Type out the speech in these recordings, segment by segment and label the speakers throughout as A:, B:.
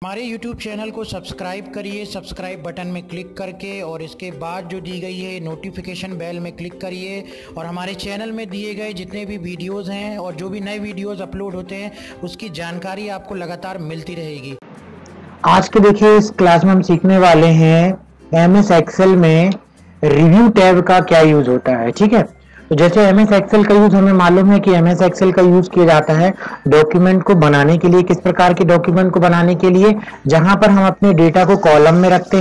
A: हमारे YouTube channel को subscribe करिए, सब्सक्राइब बटन में क्लिक करके, और इसके बाद जो दी गई है नोटिफिकेशन बेल में क्लिक करिए। और हमारे चैनल में दिए गए जितने भी वीडियोस हैं और जो भी नए वीडियोस अपलोड होते हैं उसकी जानकारी आपको लगातार मिलती रहेगी।
B: आज के देखिए इस क्लास में हम सीखने वाले हैं MS एक्सेल में रिव्यू टैब का क्या यूज होता है। ठीक है, तो जैसे MS एक्सेल का यूज हमें मालूम है कि MS एक्सेल का यूज किया जाता है डॉक्यूमेंट को बनाने के लिए। किस प्रकार के डॉक्यूमेंट को बनाने के लिए? जहां पर हम अपने डेटा को कॉलम में रखते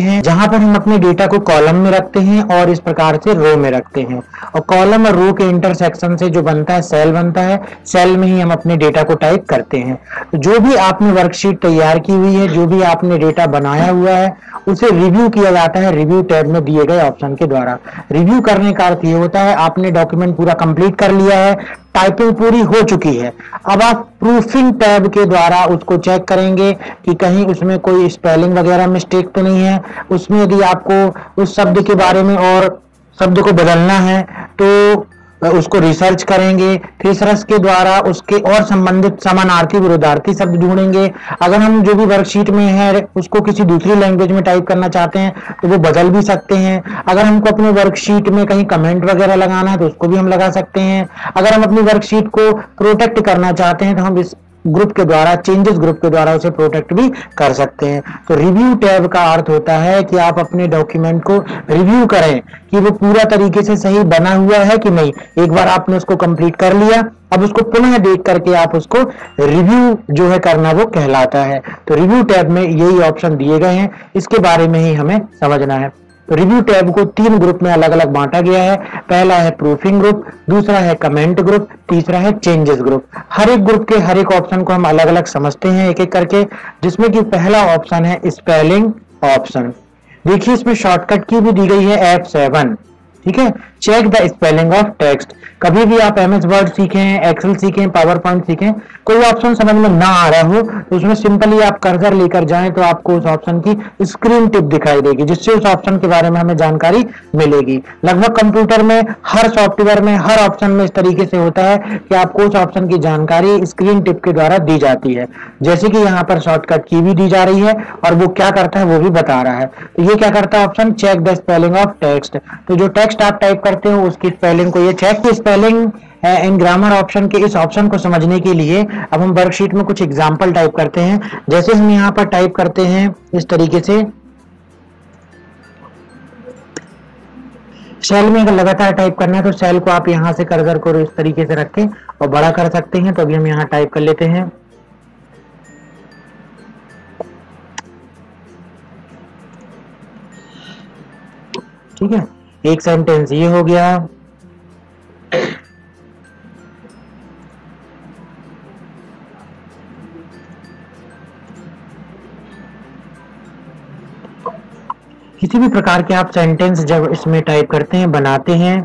B: हैं, और इस प्रकार से रो में रखते हैं। और कॉलम और रो के इंटरसेक्शन से जो बनता है सेल बनता है, सेल में ही हम अपने डेटा को टाइप करते हैं। तो जो भी आपने वर्कशीट तैयार की हुई है, जो भी आपने डेटा बनाया हुआ है, उसे रिव्यू किया जाता है रिव्यू टैब में दिए गए ऑप्शन के द्वारा। रिव्यू करने का अर्थ ये होता है आपने डॉक्यूमेंट पूरा कंप्लीट कर लिया है, टाइपिंग पूरी हो चुकी है, अब आप प्रूफिंग टैब के द्वारा उसको चेक करेंगे कि कहीं उसमें कोई स्पेलिंग वगैरह मिस्टेक तो नहीं है। उसमें यदि आपको उस शब्द के बारे में और शब्द को बदलना है तो उसको रिसर्च करेंगे। थिसरस के द्वारा उसके और संबंधित समानार्थी विरोधार्थी शब्द ढूंढेंगे। अगर हम जो भी वर्कशीट में है उसको किसी दूसरी लैंग्वेज में टाइप करना चाहते हैं तो वो बदल भी सकते हैं। अगर हमको अपने वर्कशीट में कहीं कमेंट वगैरह लगाना है तो उसको भी हम लगा सकते हैं। अगर हम अपनी वर्कशीट को प्रोटेक्ट करना चाहते हैं तो हम इस ग्रुप के द्वारा, चेंजेस ग्रुप के द्वारा उसे प्रोटेक्ट भी कर सकते हैं। तो रिव्यू टैब का अर्थ होता है कि आप अपने डॉक्यूमेंट को रिव्यू करें कि वो पूरा तरीके से सही बना हुआ है कि नहीं। एक बार आपने उसको कंप्लीट कर लिया, अब उसको पुनः देख करके आप उसको रिव्यू जो है करना, वो कहलाता है। तो रिव्यू टैब में यही ऑप्शन दिए गए हैं, इसके बारे में ही हमें समझना है। तो रिव्यू टैब को 3 ग्रुप में अलग अलग बांटा गया है। पहला है प्रूफिंग ग्रुप, दूसरा है कमेंट ग्रुप, तीसरा है चेंजेस ग्रुप। हर एक ग्रुप के हर एक ऑप्शन को हम अलग अलग समझते हैं एक एक करके, जिसमें कि पहला ऑप्शन है स्पेलिंग ऑप्शन। देखिए इसमें शॉर्टकट की भी दी गई है F7। ठीक है, check the spelling of text. कभी भी आप MS वर्ड सीखें, एक्सेल सीखें, पावर पॉइंट सीखें, कोई ऑप्शन समझ में ना आ रहा हो तो उसमें सिंपली आप कर्सर लेकर जाएं तो आपको उस ऑप्शन की स्क्रीन टिप दिखाई देगी, जिससे उस ऑप्शन के बारे में हमें जानकारी मिलेगी। लगभग कंप्यूटर में हर सॉफ्टवेयर में हर ऑप्शन में इस तरीके से होता है कि आपको उस ऑप्शन की जानकारी स्क्रीन टिप के द्वारा दी जाती है। जैसे कि यहाँ पर शॉर्टकट की भी दी जा रही है और वो क्या करता है वो भी बता रहा है। तो ये क्या करता है option, check the spelling of text. तो जो टेक्स्ट आप टाइप करते हो उसकी स्पेलिंग को ये चेक की स्पेलिंग इन ग्रामर ऑप्शन के इस ऑप्शन को समझने के लिए अब हम वर्कशीट में कुछ एग्जांपल टाइप करते हैं। जैसे हम यहाँ पर टाइप करते हैं इस तरीके से, सेल में अगर लगातार टाइप करना है तो सेल को आप यहाँ से कर्सर को इस तरीके से रखें और बड़ा कर सकते हैं। तो अभी हम यहाँ टाइप कर लेते हैं। ठीक है, एक सेंटेंस ये हो गया। किसी भी प्रकार के आप सेंटेंस जब इसमें टाइप करते हैं, बनाते हैं,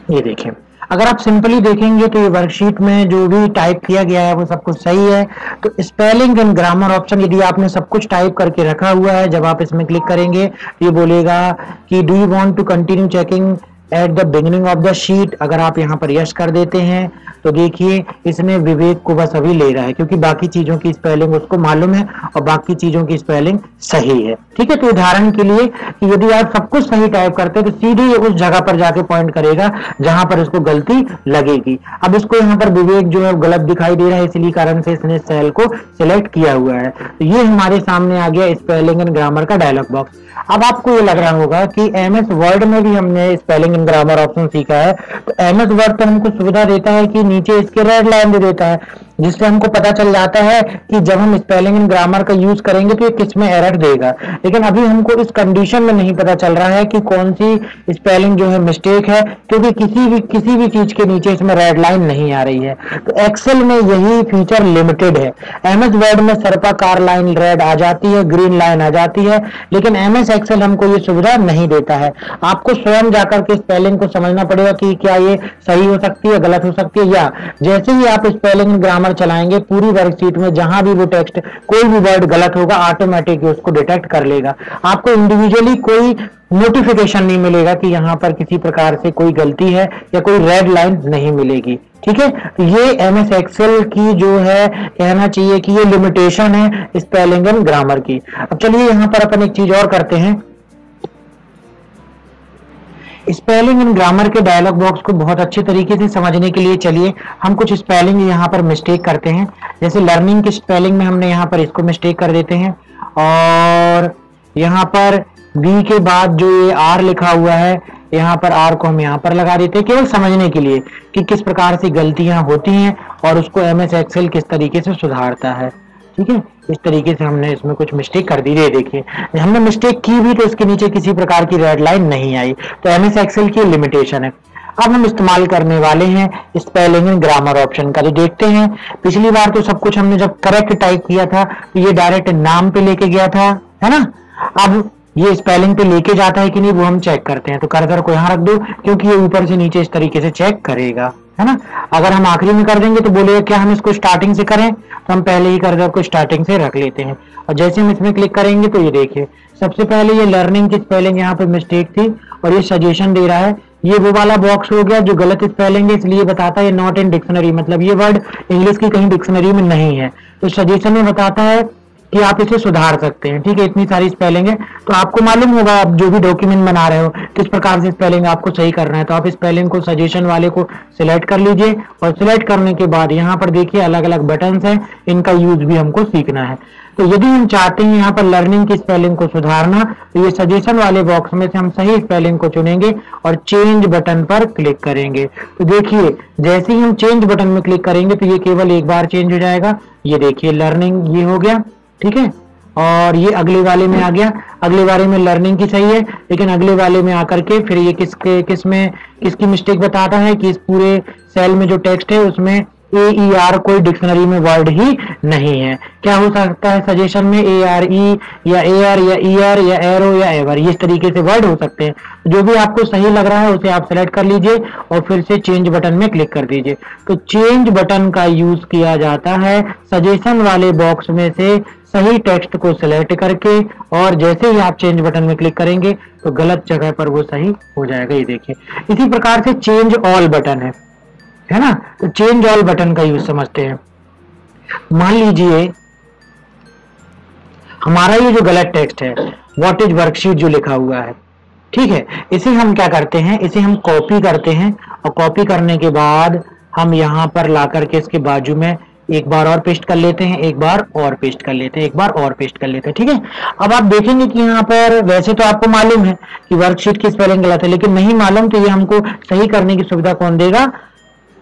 B: ये देखें, अगर आप सिंपली देखेंगे तो ये वर्कशीट में जो भी टाइप किया गया है वो सब कुछ सही है। तो स्पेलिंग एंड ग्रामर ऑप्शन, यदि आपने सब कुछ टाइप करके रखा हुआ है, जब आप इसमें क्लिक करेंगे तो ये बोलेगा कि do you want to continue checking at the beginning of the sheet. अगर आप यहाँ पर यस कर देते हैं तो देखिए इसने विवेक को बस अभी ले रहा है, क्योंकि बाकी चीजों की स्पेलिंग उसको मालूम है और बाकी चीजों की स्पेलिंग सही है। ठीक है, तो उदाहरण के लिए कि यदि आप सब कुछ सही टाइप करते हैं तो सीधे उस जगह पर जाके पॉइंट करेगा जहां पर इसको गलती लगेगी। अब इसको यहाँ पर विवेक जो है गलत दिखाई दे रहा है, इसीलिए कारण से इसने सेल को सिलेक्ट किया हुआ है। तो ये हमारे सामने आ गया स्पेलिंग एंड ग्रामर का डायलॉग बॉक्स। अब आपको ये लग रहा होगा कि MS वर्ड में भी हमने स्पेलिंग एंड ग्रामर ऑप्शन सीखा है। तो MS वर्ड तो हमको सुविधा देता है कि नीचे इसके रेड लाइन दे देता है, जिससे हमको पता चल जाता है कि जब हम स्पेलिंग एंड ग्रामर का यूज करेंगे तो ये किस में एरर देगा। लेकिन अभी हमको इस कंडीशन में नहीं पता चल रहा है कि कौन सी स्पेलिंग जो है मिस्टेक है, क्योंकि किसी भी चीज के नीचे इसमें रेड लाइन नहीं आ रही है। तो एक्सेल में यही फीचर लिमिटेड है। MS वर्ड में सर्पाकार लाइन रेड आ जाती है, ग्रीन लाइन आ जाती है, लेकिन MS एक्सेल हमको ये सुविधा नहीं देता है। आपको स्वयं जाकर के स्पेलिंग को समझना पड़ेगा कि क्या ये सही हो सकती है, गलत हो सकती है, या जैसे ही आप स्पेलिंग ग्रामर पर चलाएंगे, पूरी वर्कशीट में जहां भी वो टेक्स्ट कोई भी वर्ड गलत होगा ऑटोमेटिक उसको डिटेक्ट कर लेगा। आपको इंडिविजुअली कोई नोटिफिकेशन नहीं मिलेगा कि यहाँ पर किसी प्रकार से कोई गलती है या कोई रेड लाइन नहीं मिलेगी। ठीक है, ये एमएस एक्सेल की जो है कहना चाहिए कि ये लिमिटेशन है स्पेलिंग एंड ग्रामर की। अब चलिए यहाँ पर अपन एक चीज और करते हैं, स्पेलिंग एंड ग्रामर के डायलॉग बॉक्स को बहुत अच्छे तरीके से समझने के लिए चलिए हम कुछ स्पेलिंग यहाँ पर मिस्टेक करते हैं। जैसे लर्निंग की स्पेलिंग में हमने यहाँ पर इसको मिस्टेक कर देते हैं, और यहाँ पर बी के बाद जो ये आर लिखा हुआ है यहाँ पर आर को हम यहाँ पर लगा देते हैं, केवल समझने के लिए कि किस प्रकार से गलतियां होती हैं और उसको एमएस एक्सेल किस तरीके से सुधारता है। ठीक है, इस तरीके से हमने इसमें कुछ मिस्टेक कर दी। देखिए हमने मिस्टेक की भी तो इसके नीचे किसी प्रकार की रेड लाइन नहीं आई, तो एमएस एक्सेल की लिमिटेशन है। अब हम इस्तेमाल करने वाले हैं स्पेलिंग एंड ग्रामर ऑप्शन का। तो देखते हैं, पिछली बार तो सब कुछ हमने जब करेक्ट टाइप किया था तो ये डायरेक्ट नाम पे लेके गया था, है ना। अब ये स्पेलिंग पे लेके जाता है कि नहीं वो हम चेक करते हैं। तो कर्सर को यहाँ रख दो, क्योंकि ये ऊपर से नीचे इस तरीके से चेक करेगा, है ना। अगर हम आखिरी में कर देंगे तो बोलेगा क्या हम इसको स्टार्टिंग से करें, तो हम पहले ही कर्सर को स्टार्टिंग से रख लेते हैं। और जैसे हम इसमें क्लिक करेंगे तो ये देखिए सबसे पहले ये लर्निंग की स्पेलिंग यहाँ पे मिस्टेक थी और ये सजेशन दे रहा है। ये वो वाला बॉक्स हो गया जो गलत स्पेलिंग है, इसलिए बताता है नॉट इन डिक्शनरी, मतलब ये वर्ड इंग्लिश की कहीं डिक्शनरी में नहीं है। तो सजेशन में बताता है कि आप इसे सुधार सकते हैं। ठीक है, इतनी सारी स्पेलिंग है, तो आपको मालूम होगा आप जो भी डॉक्यूमेंट बना रहे हो किस प्रकार से स्पेलिंग आपको सही करना है। तो आप स्पेलिंग को सजेशन वाले को सिलेक्ट कर लीजिए, और सिलेक्ट करने के बाद यहाँ पर देखिए अलग अलग बटन्स हैं, इनका यूज भी हमको सीखना है। तो यदि हम चाहते हैं यहाँ पर लर्निंग की स्पेलिंग को सुधारना, तो ये सजेशन वाले बॉक्स में से हम सही स्पेलिंग को चुनेंगे और चेंज बटन पर क्लिक करेंगे। तो देखिए जैसे ही हम चेंज बटन में क्लिक करेंगे तो ये केवल एक बार चेंज हो जाएगा। ये देखिए लर्निंग ये हो गया, ठीक है, और ये अगले वाले में आ गया। अगले वाले में लर्निंग की सही है, लेकिन अगले वाले में आकर के फिर ये किसकी मिस्टेक बताता है कि इस पूरे सेल में जो टेक्स्ट है उसमें AER कोई डिक्शनरी में वर्ड ही नहीं है। क्या हो सकता है सजेशन में ARE या AR या ER या एरो या एवर, इस तरीके से वर्ड हो सकते हैं। जो भी आपको सही लग रहा है उसे आप सेलेक्ट कर लीजिए और फिर से चेंज बटन में क्लिक कर दीजिए। तो चेंज बटन का यूज किया जाता है सजेशन वाले बॉक्स में से सही टेक्स्ट को सिलेक्ट करके, और जैसे ही आप चेंज बटन में क्लिक करेंगे तो गलत जगह पर वो सही हो जाएगा। ये देखिए इसी प्रकार से चेंज ऑल बटन है ना। तो चेंज ऑल बटन का यूज समझते हैं। मान लीजिए हमारा ये जो गलत टेक्स्ट है व्हाट इज वर्कशीट जो लिखा हुआ है, ठीक है, इसे हम क्या करते हैं, इसे हम कॉपी करते हैं, और कॉपी करने के बाद हम यहाँ पर ला करके इसके बाजू में एक बार और पेस्ट कर लेते हैं, एक बार और पेस्ट कर लेते हैं, एक बार और पेस्ट कर लेते हैं। ठीक है, अब आप देखेंगे कि यहाँ पर वैसे तो आपको मालूम है कि वर्कशीट की स्पेलिंग गलत है, लेकिन नहीं मालूम तो ये हमको सही करने की सुविधा कौन देगा,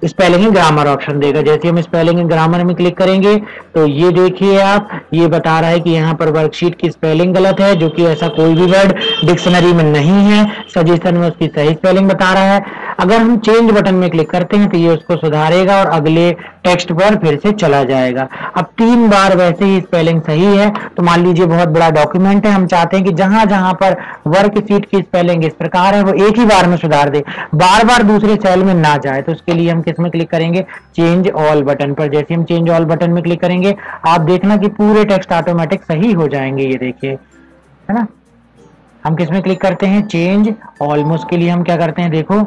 B: स्पेलिंग एंड ग्रामर ऑप्शन देगा। जैसे हम स्पेलिंग एंड ग्रामर में क्लिक करेंगे तो ये देखिए आप, ये बता रहा है कि यहाँ पर वर्कशीट की स्पेलिंग गलत है, जो कि ऐसा कोई भी वर्ड डिक्शनरी में नहीं है। सजेशन में उसकी सही स्पेलिंग बता रहा है। अगर हम चेंज बटन में क्लिक करते हैं तो ये उसको सुधारेगा और अगले टेक्स्ट पर फिर से चला जाएगा। अब 3 बार वैसे ही स्पेलिंग सही है। तो मान लीजिए बहुत बड़ा डॉक्यूमेंट है, हम चाहते हैं कि जहां जहां पर वर्कशीट की स्पेलिंग इस प्रकार है वो एक ही बार में सुधार दे, बार बार दूसरे सेल में ना जाए। तो उसके लिए हम किसमें क्लिक करेंगे, चेंज ऑल बटन पर। जैसे हम चेंज ऑल बटन में क्लिक करेंगे आप देखना कि पूरे टेक्स्ट ऑटोमेटिक सही हो जाएंगे। ये देखिए, है ना। हम किसमें क्लिक करते हैं, चेंज ऑल। उसके लिए हम क्या करते हैं, देखो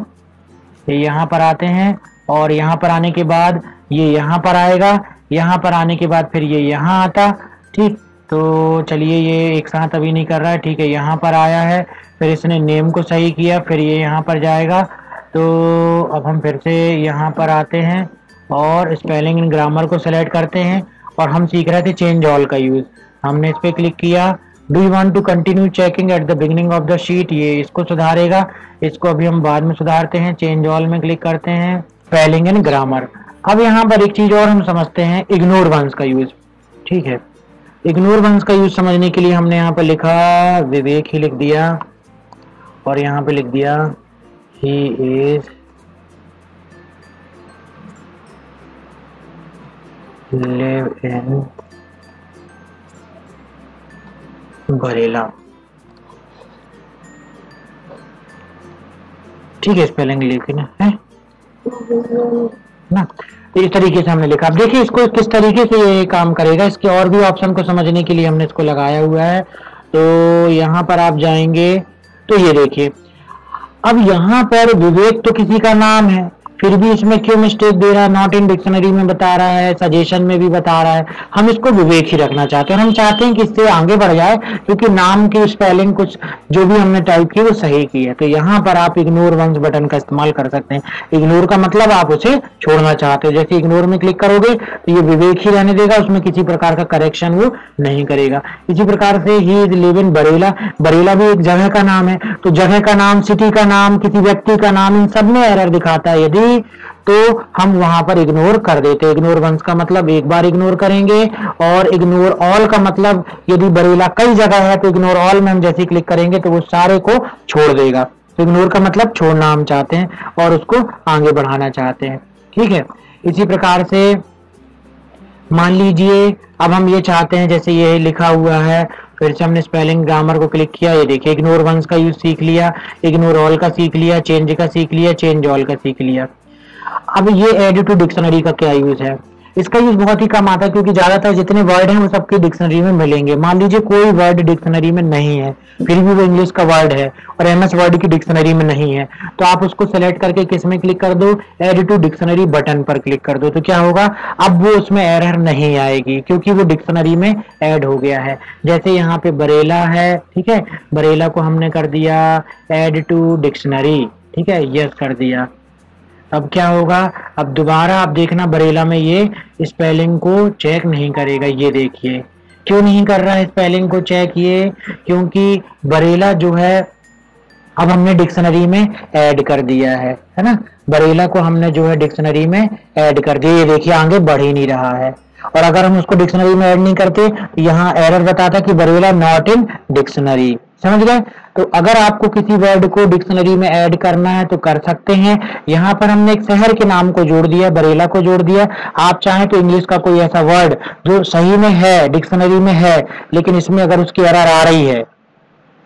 B: ये यहाँ पर आते हैं और यहाँ पर आने के बाद ये यहाँ पर आएगा, यहाँ पर आने के बाद फिर ये यहाँ आता। ठीक, तो चलिए ये एक साथ अभी नहीं कर रहा है, ठीक है, यहाँ पर आया है, फिर इसने नेम को सही किया, फिर ये यहाँ पर जाएगा। तो अब हम फिर से यहाँ पर आते हैं और स्पेलिंग एंड ग्रामर को सेलेक्ट करते हैं, और हम सीख रहे थे चेंज ऑल का यूज। हमने इस पर क्लिक किया, do you want to continue checking at the beginning of the sheet, ये इसको सुधारेगा। इसको अभी हम बाद में सुधारते हैं। चेंज ऑल में क्लिक करते हैं, स्पेलिंग एंड ग्रामर। अब यहाँ पर एक चीज और हम समझते हैं, इग्नोर वंस का यूज। ठीक है, इग्नोर वंस का यूज समझने के लिए हमने यहाँ पर लिखा विवेक ही लिख दिया, और यहाँ पे लिख दिया he is live in Barela. ठीक है, स्पेलिंग लेकिन है ना। इस तरीके से हमने लिखा। अब देखिए इसको किस तरीके से ये काम करेगा, इसके और भी ऑप्शन को समझने के लिए हमने इसको लगाया हुआ है। तो यहाँ पर आप जाएंगे तो ये देखिए, अब यहाँ पर विवेक तो किसी का नाम है, फिर भी इसमें क्यों मिस्टेक दे रहा है, नॉट इन डिक्शनरी में बता रहा है, सजेशन में भी बता रहा है। हम इसको विवेक ही रखना चाहते हैं और हम चाहते हैं कि इससे आगे बढ़ जाए, क्योंकि नाम की स्पेलिंग कुछ जो भी हमने टाइप की वो सही की है। तो यहाँ पर आप इग्नोर वंस बटन का इस्तेमाल कर सकते हैं। इग्नोर का मतलब आप उसे छोड़ना चाहते हो, जैसे इग्नोर में क्लिक करोगे तो ये विवेक ही रहने देगा, उसमें किसी प्रकार का करेक्शन वो नहीं करेगा। इसी प्रकार से ही is live in Barela, Barela भी एक जगह का नाम है, तो जगह का नाम, सिटी का नाम, किसी व्यक्ति का नाम, इन सब में एरर दिखाता है यदि, तो हम वहां पर इग्नोर कर देते हैं। इग्नोर वंस का मतलब एक बार इग्नोर करेंगे, और इग्नोर ऑल का मतलब यदि बरेला कई जगह है तो इग्नोर ऑल में हम जैसे क्लिक करेंगे तो वो सारे को छोड़ देगा। तो इग्नोर का मतलब छोड़ना हम चाहते हैं और उसको आगे बढ़ाना चाहते हैं, ठीक है। इसी प्रकार से मान लीजिए अब हम ये चाहते हैं, जैसे ये लिखा हुआ है, फिर से हमने स्पेलिंग ग्रामर को क्लिक किया, ये देखिए इग्नोर वंस का यूज सीख लिया, इग्नोर ऑल का सीख लिया, चेंज का सीख लिया, चेंज ऑल का सीख लिया। अब ये एड टू डिक्शनरी का क्या यूज है, इसका यूज बहुत ही कम आता है, क्योंकि ज्यादातर जितने वर्ड हैं वो सबके डिक्शनरी में मिलेंगे। मान लीजिए कोई वर्ड डिक्शनरी में नहीं है, फिर भी वो इंग्लिश का वर्ड है और एमएस वर्ड की डिक्शनरी में नहीं है, तो आप उसको सेलेक्ट करके किस में क्लिक कर दो, एड टू डिक्शनरी बटन पर क्लिक कर दो। तो क्या होगा, अब वो उसमें एरर नहीं आएगी, क्योंकि वो डिक्शनरी में ऐड हो गया है। जैसे यहाँ पे बरेला है, ठीक है, बरेला को हमने कर दिया एड टू डिक्शनरी, ठीक है, यस कर दिया। अब क्या होगा, अब दोबारा आप देखना बरेला में ये स्पेलिंग को चेक नहीं करेगा। ये देखिए क्यों नहीं कर रहा है स्पेलिंग को चेक, ये क्योंकि बरेला जो है अब हमने डिक्शनरी में ऐड कर दिया है ना, बरेला को हमने जो है डिक्शनरी में ऐड कर दिया। ये देखिए आगे बढ़ ही नहीं रहा है, और अगर हम उसको डिक्शनरी में ऐड नहीं करते तो यहाँ एरर बताता कि बरेला नॉट इन डिक्शनरी, समझ गए। तो अगर आपको किसी वर्ड को डिक्शनरी में ऐड करना है तो कर सकते हैं। यहाँ पर हमने एक शहर के नाम को जोड़ दिया, बरेला को जोड़ दिया। आप चाहें तो इंग्लिश का कोई ऐसा वर्ड जो सही में है, डिक्शनरी में है, लेकिन इसमें अगर उसकी एरर आ रही है,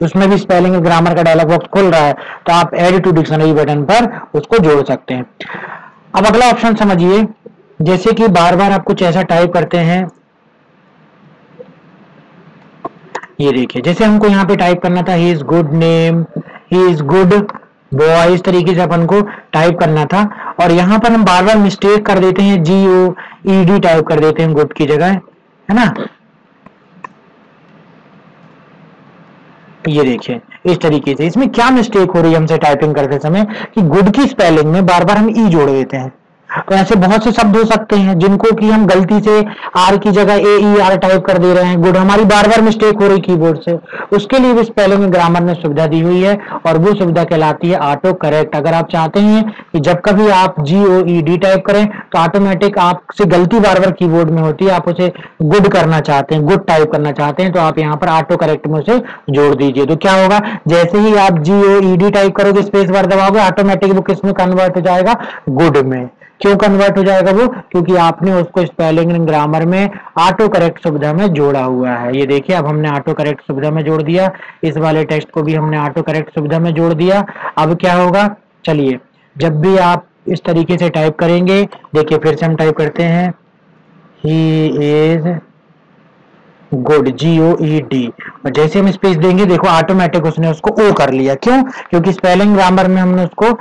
B: उसमें भी स्पेलिंग और ग्रामर का डायलॉग बॉक्स खुल रहा है, तो आप एड टू डिक्शनरी बटन पर उसको जोड़ सकते हैं। अब अगला ऑप्शन समझिए, जैसे कि बार बार आप कुछ ऐसा टाइप करते हैं, ये देखिए जैसे हमको यहाँ पे टाइप करना था he is good name, he is good boy, इस तरीके से अपन को टाइप करना था, और यहाँ पर हम बार बार मिस्टेक कर देते हैं, GOED टाइप कर देते हैं गुड की जगह, है ना। ये देखिए इस तरीके से, इसमें क्या मिस्टेक हो रही है हमसे टाइपिंग करते समय कि गुड की स्पेलिंग में बार बार हम ई जोड़ देते हैं। तो ऐसे बहुत से शब्द हो सकते हैं जिनको कि हम गलती से आर की जगह AER टाइप कर दे रहे हैं, गुड, हमारी बार बार मिस्टेक हो रही कीबोर्ड से। उसके लिए भी स्पेलिंग में ग्रामर ने सुविधा दी हुई है, और वो सुविधा कहलाती है ऑटो करेक्ट। अगर आप चाहते हैं कि जब कभी आप GOED टाइप करें तो ऑटोमेटिक आपसे गलती बार बार कीबोर्ड में होती है, आप उसे गुड करना चाहते हैं, गुड टाइप करना चाहते हैं, तो आप यहाँ पर ऑटो करेक्ट में उसे जोड़ दीजिए। तो क्या होगा, जैसे ही आप GOED टाइप करोगे, स्पेस बार दबाओगे, ऑटोमेटिक वो किस में कन्वर्ट हो जाएगा, गुड में। क्यों कन्वर्ट हो जाएगा वो, क्योंकि आपने उसको स्पेलिंग एंड ग्रामर में ऑटो करेक्ट सुविधा में जोड़ा हुआ है। ये देखिए अब हमने ऑटो करेक्ट सुविधा में जोड़ दिया, इस वाले टेक्स्ट को भी हमने ऑटो करेक्ट सुविधा में जोड़ दिया। अब क्या होगा, चलिए जब भी आप इस तरीके से टाइप करेंगे, देखिए फिर से हम टाइप करते हैं ही इज गुड, GOED, और जैसे हम स्पेस देंगे देखो ऑटोमेटिक उसने उसको ओ कर लिया। क्यों, क्योंकि स्पेलिंग ग्रामर में हमने उसको